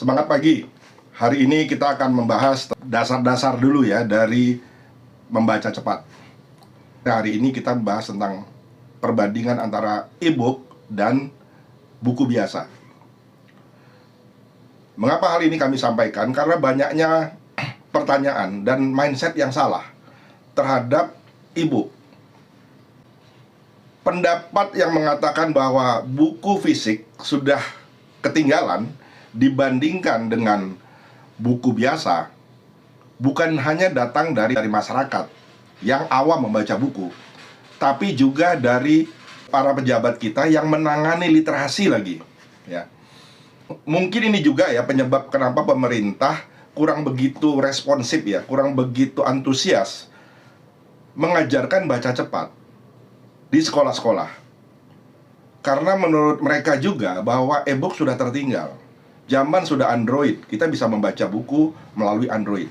Semangat pagi. Hari ini kita akan membahas dasar-dasar dulu ya dari membaca cepat. Hari ini kita membahas tentang perbandingan antara e-book dan buku biasa. Mengapa hal ini kami sampaikan? Karena banyaknya pertanyaan dan mindset yang salah terhadap e-book. Pendapat yang mengatakan bahwa buku fisik sudah ketinggalan dibandingkan dengan buku biasa bukan hanya datang dari masyarakat yang awam membaca buku, tapi juga dari para pejabat kita yang menangani literasi lagi, ya. Mungkin ini juga ya penyebab kenapa pemerintah kurang begitu responsif ya, kurang begitu antusias mengajarkan baca cepat di sekolah-sekolah. Karena menurut mereka juga bahwa e-book sudah tertinggal. Zaman sudah Android, kita bisa membaca buku melalui Android.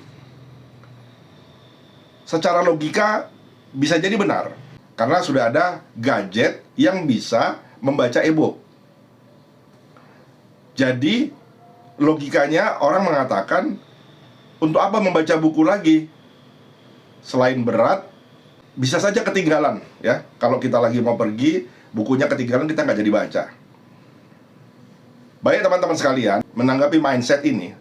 Secara logika bisa jadi benar, karena sudah ada gadget yang bisa membaca e-book. Jadi logikanya orang mengatakan, untuk apa membaca buku lagi? Selain berat, bisa saja ketinggalan ya. Kalau kita lagi mau pergi, bukunya ketinggalan, kita nggak jadi baca. Baik teman-teman sekalian, menanggapi mindset ini.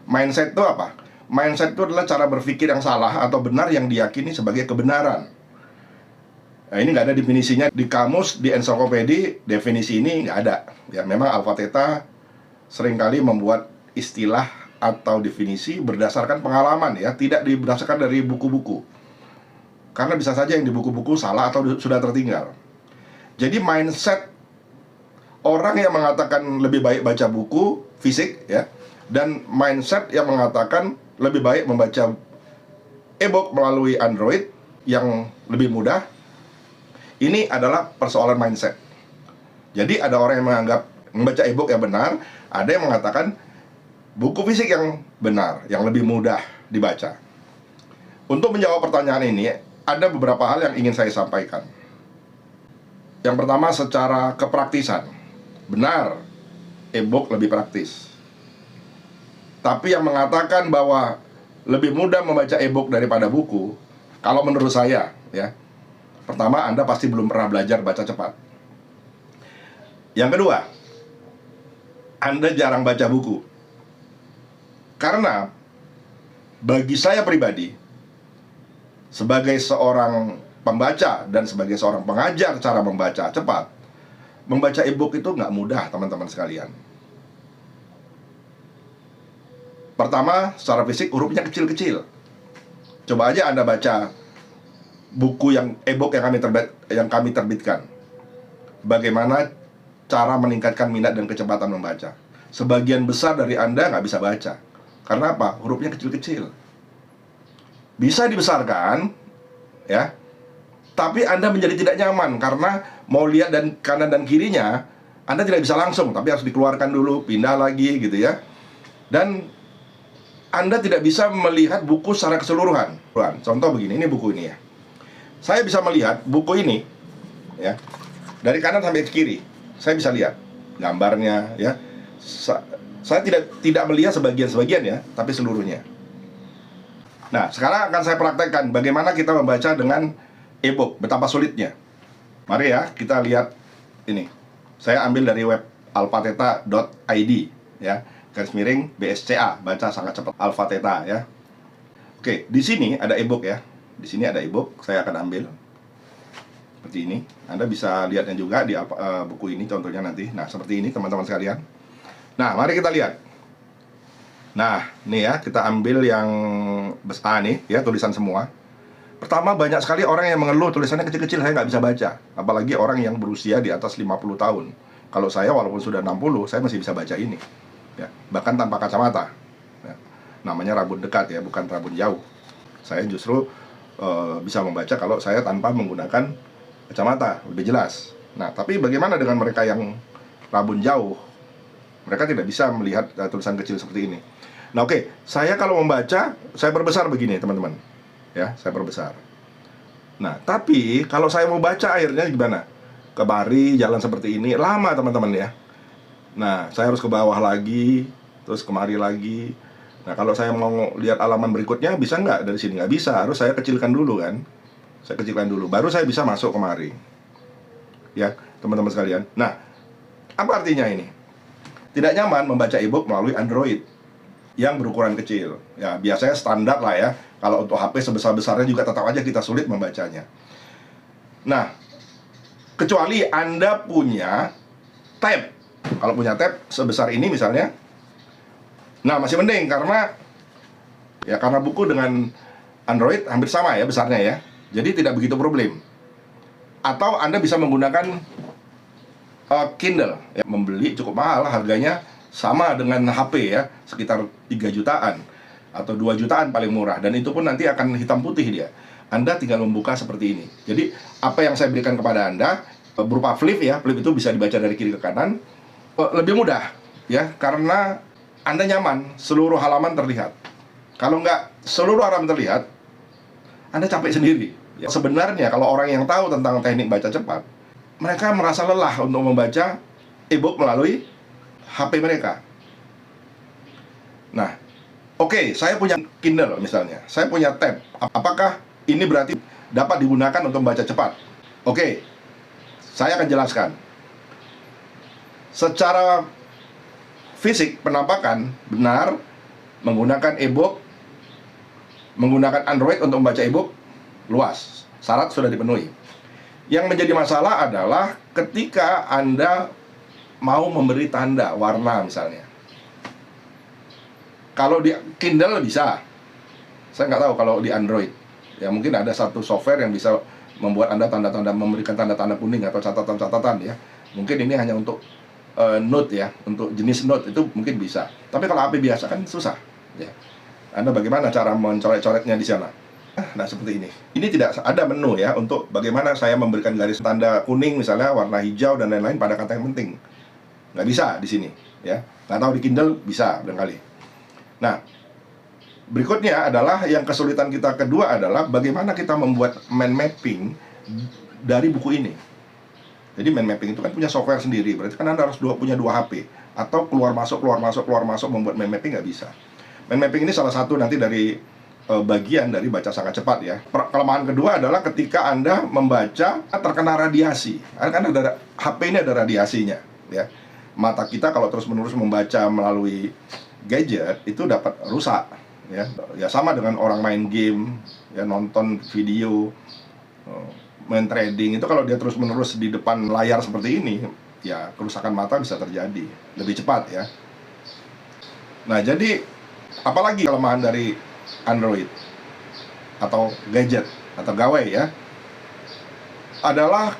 Mindset itu apa? Mindset itu adalah cara berpikir yang salah atau benar yang diyakini sebagai kebenaran. Nah, ini nggak ada definisinya di kamus, di ensiklopedia, definisi ini nggak ada. Ya, memang Alpha Theta seringkali membuat istilah atau definisi berdasarkan pengalaman ya, tidak berdasarkan dari buku-buku. Karena bisa saja yang di buku-buku salah atau sudah tertinggal. Jadi mindset orang yang mengatakan lebih baik baca buku fisik ya, dan mindset yang mengatakan lebih baik membaca e-book melalui Android yang lebih mudah, ini adalah persoalan mindset. Jadi ada orang yang menganggap membaca e-book yang benar, ada yang mengatakan buku fisik yang benar, yang lebih mudah dibaca. Untuk menjawab pertanyaan ini, ada beberapa hal yang ingin saya sampaikan. Yang pertama, secara kepraktisan. Benar, e-book lebih praktis. Tapi yang mengatakan bahwa lebih mudah membaca e-book daripada buku, kalau menurut saya ya, pertama, Anda pasti belum pernah belajar baca cepat. Yang kedua, Anda jarang baca buku. Karena bagi saya pribadi, sebagai seorang pembaca dan sebagai seorang pengajar cara membaca cepat, membaca e-book itu nggak mudah, teman-teman sekalian. Pertama, secara fisik hurufnya kecil-kecil. Coba aja Anda baca buku yang e-book yang kami terbitkan. Bagaimana cara meningkatkan minat dan kecepatan membaca. Sebagian besar dari Anda nggak bisa baca. Karena apa? Hurufnya kecil-kecil. Bisa dibesarkan, ya. Tapi Anda menjadi tidak nyaman karena mau lihat dan kanan dan kirinya, Anda tidak bisa langsung, tapi harus dikeluarkan dulu, pindah lagi gitu ya. Dan Anda tidak bisa melihat buku secara keseluruhan. Contoh begini, ini buku ini ya. Saya bisa melihat buku ini ya, dari kanan sampai ke kiri. Saya bisa lihat gambarnya ya. Saya tidak melihat sebagian-sebagian ya, tapi seluruhnya. Nah, sekarang akan saya praktekkan bagaimana kita membaca dengan e-book, betapa sulitnya. Mari ya, kita lihat ini. Saya ambil dari web alphatheta.id ya, _ BSCA, baca sangat cepat, Alpha Theta ya. Oke, di sini ada e-book ya. Di sini ada e-book, saya akan ambil seperti ini. Anda bisa lihatnya juga di buku ini contohnya nanti. Nah, seperti ini teman-teman sekalian. Nah, mari kita lihat. Nah, nih ya, kita ambil yang besar nih ya, tulisan semua. Pertama, banyak sekali orang yang mengeluh tulisannya kecil-kecil, saya nggak bisa baca. Apalagi orang yang berusia di atas 50 tahun. Kalau saya walaupun sudah 60, saya masih bisa baca ini ya, bahkan tanpa kacamata ya. Namanya rabun dekat ya, bukan rabun jauh. Saya justru bisa membaca kalau saya tanpa menggunakan kacamata, lebih jelas. Nah, tapi bagaimana dengan mereka yang rabun jauh? Mereka tidak bisa melihat tulisan kecil seperti ini. Nah, oke, saya kalau membaca, saya perbesar begini teman-teman ya, saya perbesar. Nah, tapi kalau saya mau baca akhirnya gimana? Ke Bari, jalan seperti ini, lama teman-teman ya. Nah, saya harus ke bawah lagi, terus kemari lagi. Nah, kalau saya mau lihat halaman berikutnya, bisa nggak dari sini? Nggak bisa, harus saya kecilkan dulu kan. Saya kecilkan dulu, baru saya bisa masuk kemari. Ya, teman-teman sekalian. Nah, apa artinya ini? Tidak nyaman membaca e-book melalui Android yang berukuran kecil. Ya, biasanya standar lah ya. Kalau untuk HP sebesar-besarnya juga tetap aja kita sulit membacanya. Nah, kecuali Anda punya tab. Kalau punya tab sebesar ini misalnya, nah masih mending karena buku dengan Android hampir sama ya besarnya ya. Jadi tidak begitu problem. Atau Anda bisa menggunakan Kindle ya, membeli cukup mahal, harganya sama dengan HP ya, sekitar 3 jutaan atau 2 jutaan paling murah, dan itu pun nanti akan hitam putih dia. Anda tinggal membuka seperti ini. Jadi apa yang saya berikan kepada Anda berupa flip ya, flip itu bisa dibaca dari kiri ke kanan, lebih mudah ya, karena Anda nyaman, seluruh halaman terlihat. Kalau nggak seluruh halaman terlihat, Anda capek sendiri ya. Sebenarnya kalau orang yang tahu tentang teknik baca cepat, mereka merasa lelah untuk membaca e-book melalui HP mereka. Nah, oke, saya punya Kindle misalnya, saya punya tab. Apakah ini berarti dapat digunakan untuk membaca cepat? Oke, saya akan jelaskan. Secara fisik, penampakan benar, menggunakan e-book, menggunakan Android untuk membaca e-book luas, syarat sudah dipenuhi. Yang menjadi masalah adalah ketika Anda mau memberi tanda warna misalnya. Kalau di Kindle bisa, saya nggak tahu kalau di Android. Ya mungkin ada satu software yang bisa membuat Anda tanda-tanda, memberikan tanda-tanda kuning atau catatan-catatan ya. Mungkin ini hanya untuk note ya, untuk jenis note itu mungkin bisa. Tapi kalau HP biasa kan susah ya. Anda bagaimana cara mencoret-coretnya di sana? Nah, seperti ini. Ini tidak ada menu ya untuk bagaimana saya memberikan garis tanda kuning misalnya, warna hijau dan lain-lain pada kata yang penting. Nggak bisa di sini ya. Nggak tahu di Kindle bisa barangkali. Nah, berikutnya adalah yang kesulitan kita kedua adalah bagaimana kita membuat mind mapping dari buku ini. Jadi mind mapping itu kan punya software sendiri, berarti kan Anda harus punya 2 HP atau keluar masuk membuat mind mapping nggak bisa. Mind mapping ini salah satu nanti dari bagian dari baca sangat cepat ya. Kelemahan kedua adalah ketika Anda membaca terkena radiasi. Kan ada HP ini ada radiasinya ya. Mata kita kalau terus-menerus membaca melalui gadget itu dapat rusak ya. Ya sama dengan orang main game, ya nonton video, main trading itu kalau dia terus-menerus di depan layar seperti ini, ya kerusakan mata bisa terjadi lebih cepat ya. Nah, jadi apalagi kelemahan dari Android atau gadget atau gawai ya, adalah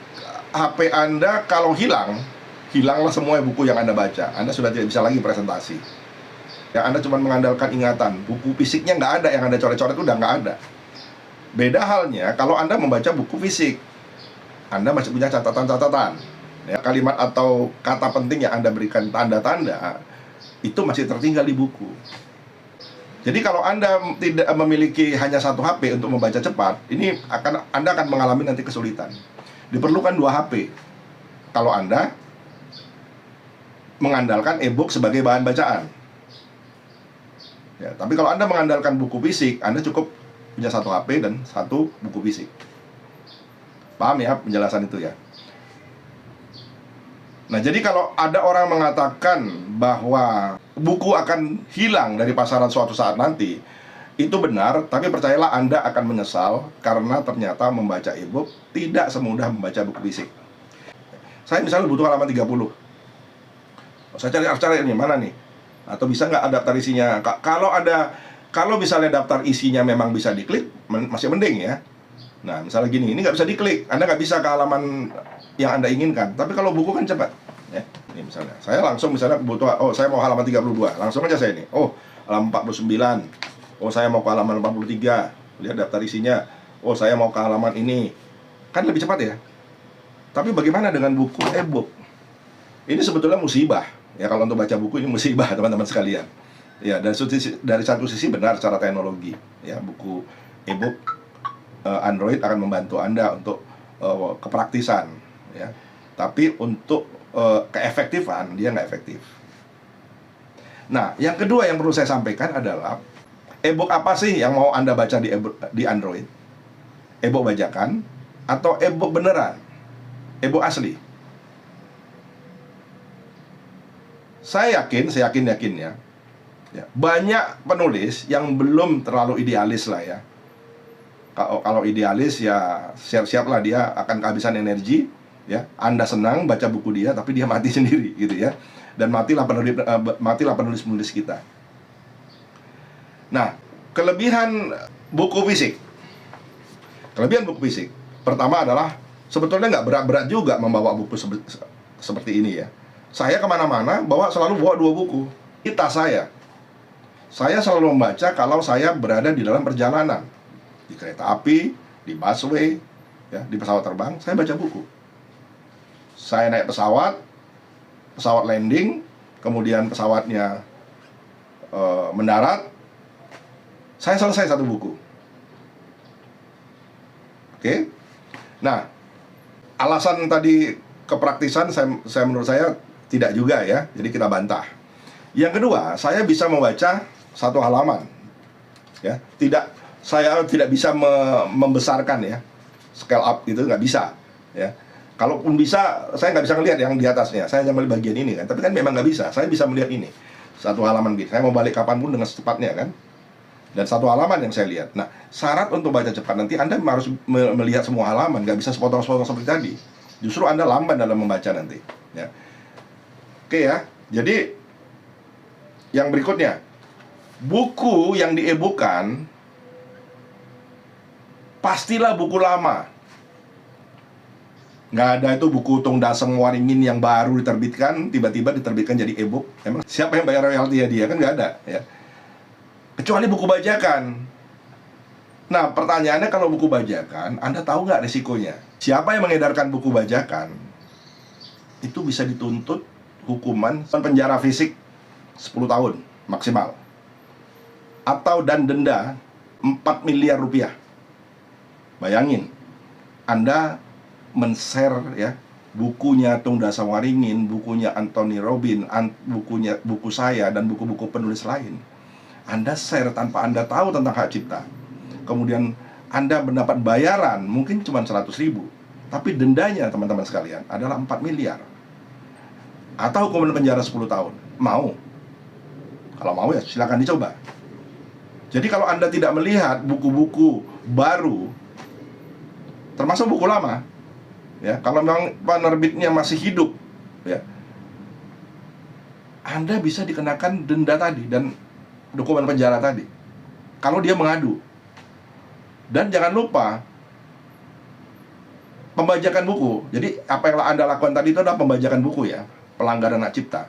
HP Anda kalau hilanglah semua buku yang Anda baca. Anda sudah tidak bisa lagi presentasi ya. Anda cuma mengandalkan ingatan, buku fisiknya nggak ada, yang Anda coret-coret udah nggak ada. Beda halnya kalau Anda membaca buku fisik, Anda masih punya catatan-catatan ya, kalimat atau kata penting yang Anda berikan tanda-tanda itu masih tertinggal di buku. Jadi kalau Anda tidak memiliki hanya satu HP untuk membaca cepat, ini Anda akan mengalami nanti kesulitan. Diperlukan 2 HP kalau Anda mengandalkan e-book sebagai bahan bacaan. Ya, tapi kalau Anda mengandalkan buku fisik, Anda cukup punya 1 HP dan 1 buku fisik. Paham ya penjelasan itu ya? Nah, jadi kalau ada orang mengatakan bahwa buku akan hilang dari pasaran suatu saat nanti, itu benar, tapi percayalah Anda akan menyesal karena ternyata membaca e-book tidak semudah membaca buku fisik. Saya misalnya butuh halaman 30. Saya cari ini mana nih? Atau bisa nggak daftar isinya? Kalau misalnya daftar isinya memang bisa diklik, masih mending ya. Nah, misalnya gini, ini nggak bisa diklik, Anda nggak bisa ke halaman yang Anda inginkan. Tapi kalau buku kan cepat ya. Ini misalnya, saya langsung misalnya butuh, saya mau halaman 32, langsung aja saya ini, halaman 49, saya mau ke halaman 43, lihat daftar isinya, saya mau ke halaman ini. Kan lebih cepat ya. Tapi bagaimana dengan buku e-book? Ini sebetulnya musibah ya, kalau untuk baca buku ini musibah teman-teman sekalian. Ya, dan dari satu sisi benar secara teknologi ya, buku e-book Android akan membantu Anda untuk kepraktisan ya. Tapi untuk keefektifan dia nggak efektif. Nah, yang kedua yang perlu saya sampaikan adalah e-book apa sih yang mau Anda baca di Android? E-book bajakan atau e-book beneran? E-book asli? Saya yakin ya, banyak penulis yang belum terlalu idealis lah ya. Kalau idealis ya siap-siaplah dia akan kehabisan energi ya. Anda senang baca buku dia tapi dia mati sendiri gitu ya. Dan matilah penulis-penulis kita. Nah, kelebihan buku fisik. Kelebihan buku fisik pertama adalah sebetulnya nggak berat-berat juga membawa buku seperti ini ya. Saya kemana-mana selalu bawa 2 buku di tas saya. Saya selalu membaca kalau saya berada di dalam perjalanan, di kereta api, di busway, ya, di pesawat terbang, saya baca buku. Saya naik pesawat landing, kemudian pesawatnya mendarat, saya selesai 1 buku. Oke? Nah, alasan tadi kepraktisan menurut saya tidak juga ya, jadi kita bantah. Yang kedua, saya bisa membaca 1 halaman, ya. Saya tidak bisa membesarkan ya, scale up gitu nggak bisa, ya. Kalaupun bisa, saya nggak bisa ngelihat yang di atasnya. Saya hanya melihat bagian ini kan, tapi kan memang nggak bisa. Saya bisa melihat ini 1 halaman gitu. Saya mau balik kapanpun dengan secepatnya kan. Dan 1 halaman yang saya lihat. Nah, syarat untuk baca cepat nanti Anda harus melihat semua halaman, nggak bisa sepotong-sepotong seperti tadi. Justru Anda lamban dalam membaca nanti, ya. Oke ya, jadi yang berikutnya, buku yang di-e-bookkan pastilah buku lama. Nggak ada itu buku Tung Daseng Waringin yang baru diterbitkan, tiba-tiba diterbitkan jadi e-book. Emang siapa yang bayar royalti ya dia? Kan nggak ada ya. Kecuali buku bajakan. Nah, pertanyaannya kalau buku bajakan, Anda tahu nggak risikonya? Siapa yang mengedarkan buku bajakan itu bisa dituntut hukuman penjara fisik 10 tahun maksimal, atau dan denda 4 miliar rupiah. Bayangin, Anda men-share ya bukunya Tung Daseng Waringin, bukunya Anthony Robin, buku saya dan buku-buku penulis lain. Anda share tanpa Anda tahu tentang hak cipta. Kemudian Anda mendapat bayaran mungkin cuma 100.000, tapi dendanya teman-teman sekalian adalah 4 miliar. Atau hukuman penjara 10 tahun. Mau? Kalau mau ya silakan dicoba. Jadi kalau Anda tidak melihat buku-buku baru, termasuk buku lama, ya, kalau memang penerbitnya masih hidup, ya, Anda bisa dikenakan denda tadi dan hukuman penjara tadi kalau dia mengadu. Dan jangan lupa pembajakan buku. Jadi apa yang Anda lakukan tadi itu adalah pembajakan buku ya, pelanggaran hak cipta.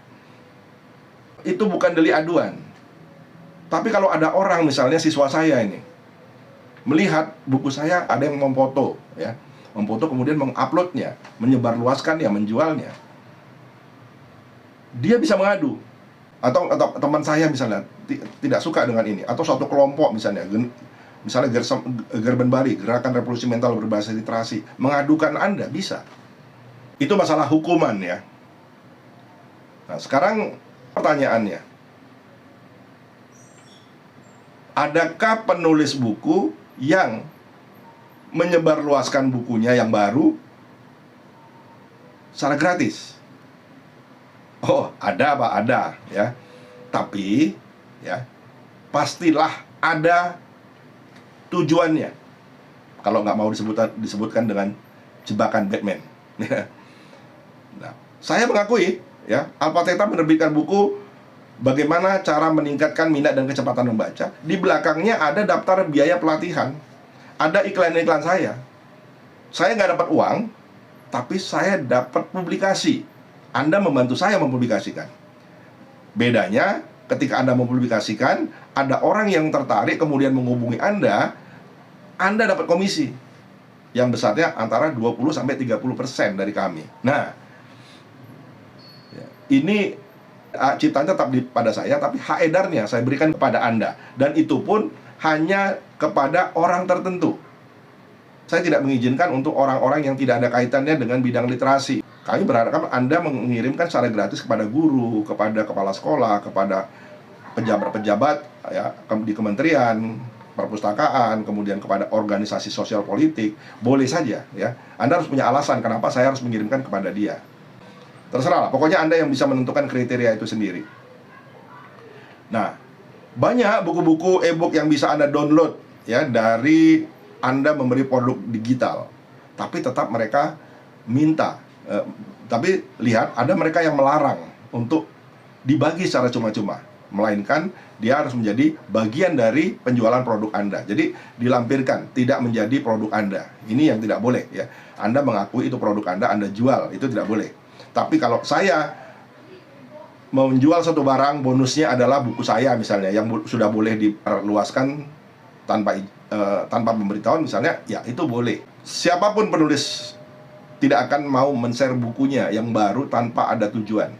Itu bukan delik aduan. Tapi kalau ada orang, misalnya siswa saya ini melihat buku saya ada yang memfoto ya, memfoto kemudian menguploadnya, menyebarluaskannya, menjualnya, dia bisa mengadu. Atau teman saya misalnya tidak suka dengan ini, atau suatu kelompok misalnya Gerben Bari, Gerakan Revolusi Mental Berbasis Literasi, mengadukan Anda bisa. Itu masalah hukuman ya. Nah, sekarang pertanyaannya, adakah penulis buku yang menyebarluaskan bukunya yang baru secara gratis? Oh, ada Pak, ada ya. Tapi ya, pastilah ada tujuannya. Kalau nggak mau disebutkan dengan jebakan Batman. Nah, saya mengakui ya, Alpateta menerbitkan buku Bagaimana Cara Meningkatkan Minat dan Kecepatan Membaca. Di belakangnya ada daftar biaya pelatihan, ada iklan-iklan saya. Saya nggak dapat uang, tapi saya dapat publikasi. Anda membantu saya mempublikasikan. Bedanya, ketika Anda mempublikasikan, ada orang yang tertarik kemudian menghubungi Anda dapat komisi yang besarnya antara 20-30% dari kami. Nah, ini hak ciptanya tetap pada saya, tapi hak edarnya saya berikan kepada Anda. Dan itu pun hanya kepada orang tertentu. Saya tidak mengizinkan untuk orang-orang yang tidak ada kaitannya dengan bidang literasi. Kami berharap Anda mengirimkan secara gratis kepada guru, kepada kepala sekolah, kepada pejabat-pejabat ya di kementerian, perpustakaan, kemudian kepada organisasi sosial politik, boleh saja ya. Anda harus punya alasan kenapa saya harus mengirimkan kepada dia. Terserah lah, pokoknya Anda yang bisa menentukan kriteria itu sendiri. Nah, banyak buku-buku e-book yang bisa Anda download ya dari Anda memberi produk digital. Tapi tetap mereka minta. Tapi lihat, ada mereka yang melarang untuk dibagi secara cuma-cuma, melainkan dia harus menjadi bagian dari penjualan produk Anda. Jadi dilampirkan, tidak menjadi produk Anda. Ini yang tidak boleh ya. Anda mengakui itu produk Anda jual, itu tidak boleh. Tapi kalau saya mau menjual satu barang, bonusnya adalah buku saya misalnya, yang sudah boleh diperluaskan tanpa pemberitahuan misalnya, ya itu boleh. Siapapun penulis tidak akan mau men-share bukunya yang baru tanpa ada tujuan.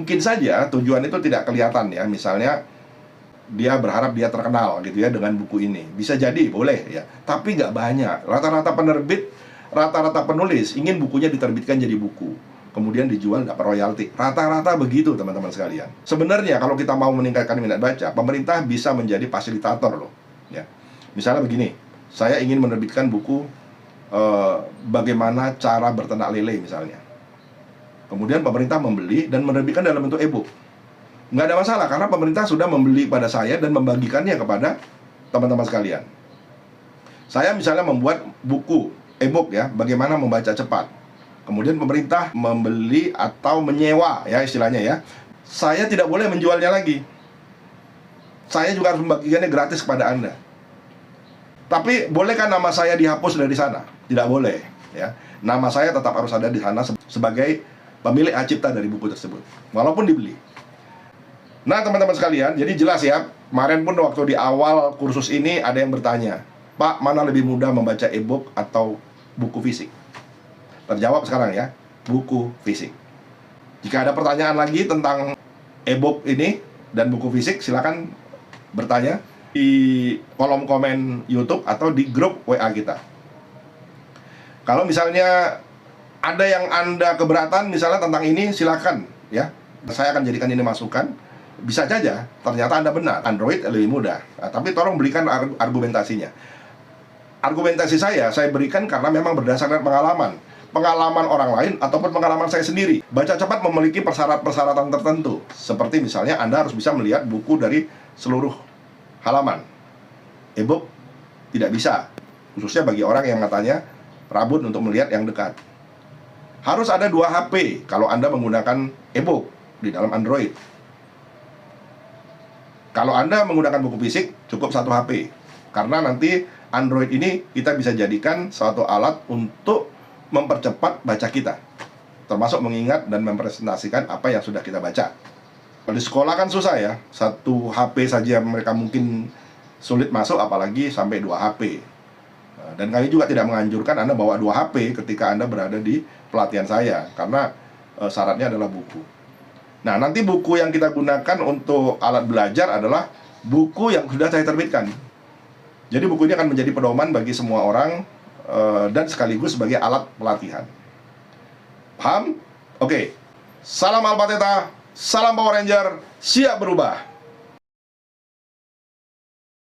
Mungkin saja tujuan itu tidak kelihatan ya, misalnya dia berharap dia terkenal gitu ya dengan buku ini. Bisa jadi, boleh ya, tapi nggak banyak. Rata-rata penerbit, rata-rata penulis ingin bukunya diterbitkan jadi buku, kemudian dijual dapat royalti. Rata-rata begitu teman-teman sekalian. Sebenarnya kalau kita mau meningkatkan minat baca, pemerintah bisa menjadi fasilitator loh ya. Misalnya begini, saya ingin menerbitkan buku bagaimana cara berternak lele misalnya. Kemudian pemerintah membeli dan menerbitkan dalam bentuk e-book. Nggak ada masalah, karena pemerintah sudah membeli pada saya dan membagikannya kepada teman-teman sekalian. Saya misalnya membuat buku e-book ya, bagaimana membaca cepat. Kemudian pemerintah membeli atau menyewa ya istilahnya ya. Saya tidak boleh menjualnya lagi. Saya juga harus membagikannya gratis kepada Anda. Tapi bolehkah nama saya dihapus dari sana? Tidak boleh ya. Nama saya tetap harus ada di sana sebagai pemilik hak cipta dari buku tersebut, walaupun dibeli. Nah teman-teman sekalian, jadi jelas ya. Kemarin pun waktu di awal kursus ini ada yang bertanya, Pak, mana lebih mudah membaca e-book atau buku fisik? Terjawab sekarang ya, buku fisik. Jika ada pertanyaan lagi tentang e-book ini dan buku fisik, silakan bertanya di kolom komen YouTube atau di grup WA kita. Kalau misalnya ada yang Anda keberatan misalnya tentang ini, silakan ya. Saya akan jadikan ini masukan. Bisa saja ternyata Anda benar, Android lebih mudah. Nah, tapi tolong berikan argumentasinya. Argumentasi saya berikan karena memang berdasarkan pengalaman orang lain ataupun pengalaman saya sendiri. Baca cepat memiliki persyaratan tertentu. Seperti misalnya Anda harus bisa melihat buku dari seluruh halaman. E-book tidak bisa, khususnya bagi orang yang katanya rabun untuk melihat yang dekat. Harus ada 2 HP kalau Anda menggunakan e-book di dalam Android. Kalau Anda menggunakan buku fisik, cukup 1 HP. Karena nanti Android ini kita bisa jadikan suatu alat untuk mempercepat baca kita, termasuk mengingat dan mempresentasikan apa yang sudah kita baca. Kalau di sekolah kan susah ya, 1 HP saja mereka mungkin sulit masuk, apalagi sampai 2 HP. Dan kami juga tidak menganjurkan Anda bawa 2 HP ketika Anda berada di pelatihan saya, karena syaratnya adalah buku. Nah, nanti buku yang kita gunakan untuk alat belajar adalah buku yang sudah saya terbitkan. Jadi buku ini akan menjadi pedoman bagi semua orang dan sekaligus sebagai alat pelatihan. Paham? Oke. Salam Alpha Theta, salam Power Ranger, siap berubah.